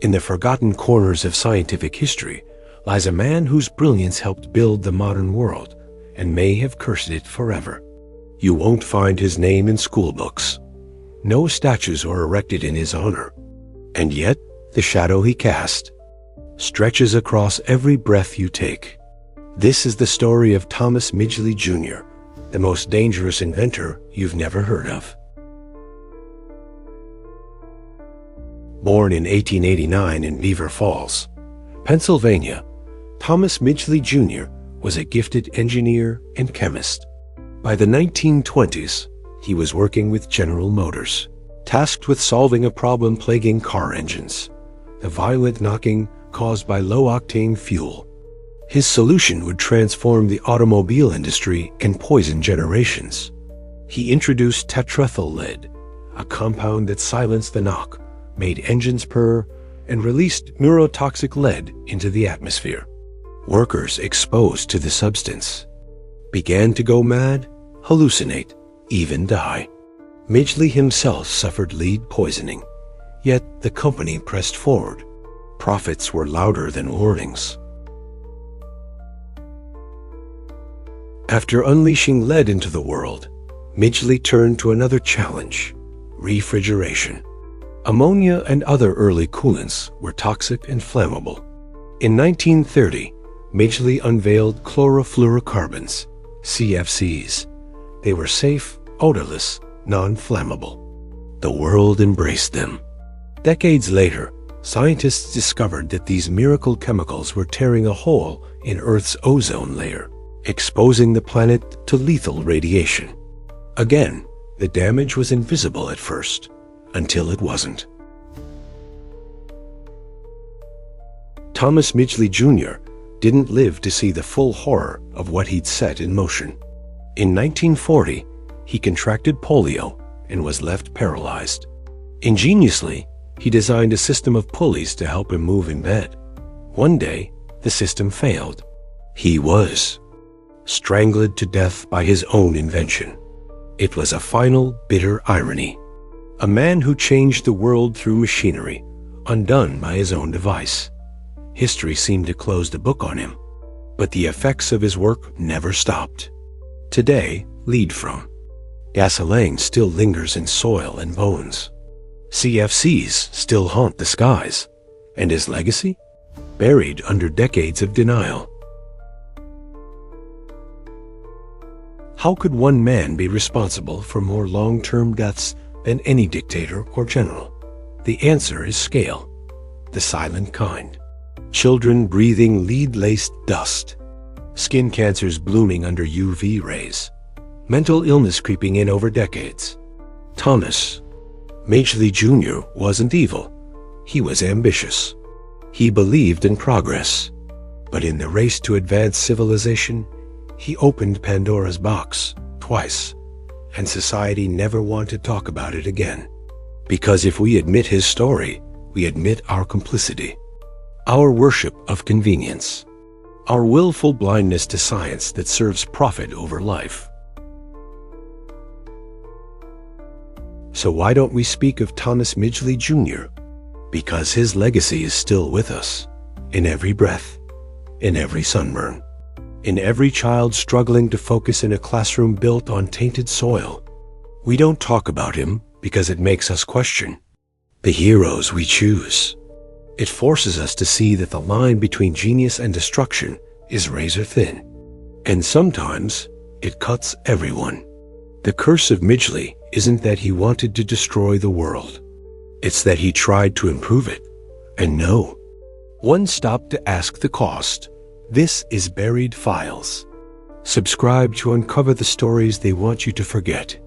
In the forgotten corners of scientific history lies a man whose brilliance helped build the modern world and may have cursed it forever. You won't find his name in school books. No statues are erected in his honor. And yet, the shadow he cast stretches across every breath you take. This is the story of Thomas Midgley Jr., the most dangerous inventor you've never heard of. Born in 1889 in Beaver Falls, Pennsylvania, Thomas Midgley Jr. was a gifted engineer and chemist. By the 1920s, he was working with General Motors, tasked with solving a problem plaguing car engines: the violent knocking caused by low-octane fuel. His solution would transform the automobile industry and poison generations. He introduced tetrethyl lead, a compound that silenced the knock, made engines purr, and released neurotoxic lead into the atmosphere. Workers exposed to the substance began to go mad, hallucinate, even die. Midgley himself suffered lead poisoning, yet the company pressed forward. Profits were louder than warnings. After unleashing lead into the world, Midgley turned to another challenge: refrigeration. Ammonia and other early coolants were toxic and flammable. In 1930, Midgley unveiled chlorofluorocarbons, CFCs. They were safe, odorless, non-flammable. The world embraced them. Decades later, scientists discovered that these miracle chemicals were tearing a hole in Earth's ozone layer, exposing the planet to lethal radiation. Again, the damage was invisible at first, until it wasn't. Thomas Midgley Jr. didn't live to see the full horror of what he'd set in motion. In 1940, he contracted polio and was left paralyzed. Ingeniously, he designed a system of pulleys to help him move in bed. One day, the system failed. He was strangled to death by his own invention. It was a final, bitter irony. A man who changed the world through machinery, undone by his own device. History seemed to close the book on him, but the effects of his work never stopped. Today, lead from gasoline still lingers in soil and bones. CFCs still haunt the skies, and his legacy? Buried under decades of denial. How could one man be responsible for more long-term deaths than any dictator or general? The answer is scale, the silent kind. Children breathing lead-laced dust, skin cancers blooming under UV rays, mental illness creeping in over decades. Thomas Midgley Jr. wasn't evil. He was ambitious. He believed in progress. But in the race to advance civilization, he opened Pandora's box twice, and society never wanted to talk about it again. Because if we admit his story, we admit our complicity, our worship of convenience, our willful blindness to science that serves profit over life. So why don't we speak of Thomas Midgley Jr.? Because his legacy is still with us, in every breath, in every sunburn, in every child struggling to focus in a classroom built on tainted soil. We don't talk about him because it makes us question the heroes we choose. It forces us to see that the line between genius and destruction is razor thin, and sometimes it cuts everyone. The curse of Midgley isn't that he wanted to destroy the world. It's that he tried to improve it, and no one stopped to ask the cost. This is Buried Files. Subscribe to uncover the stories they want you to forget.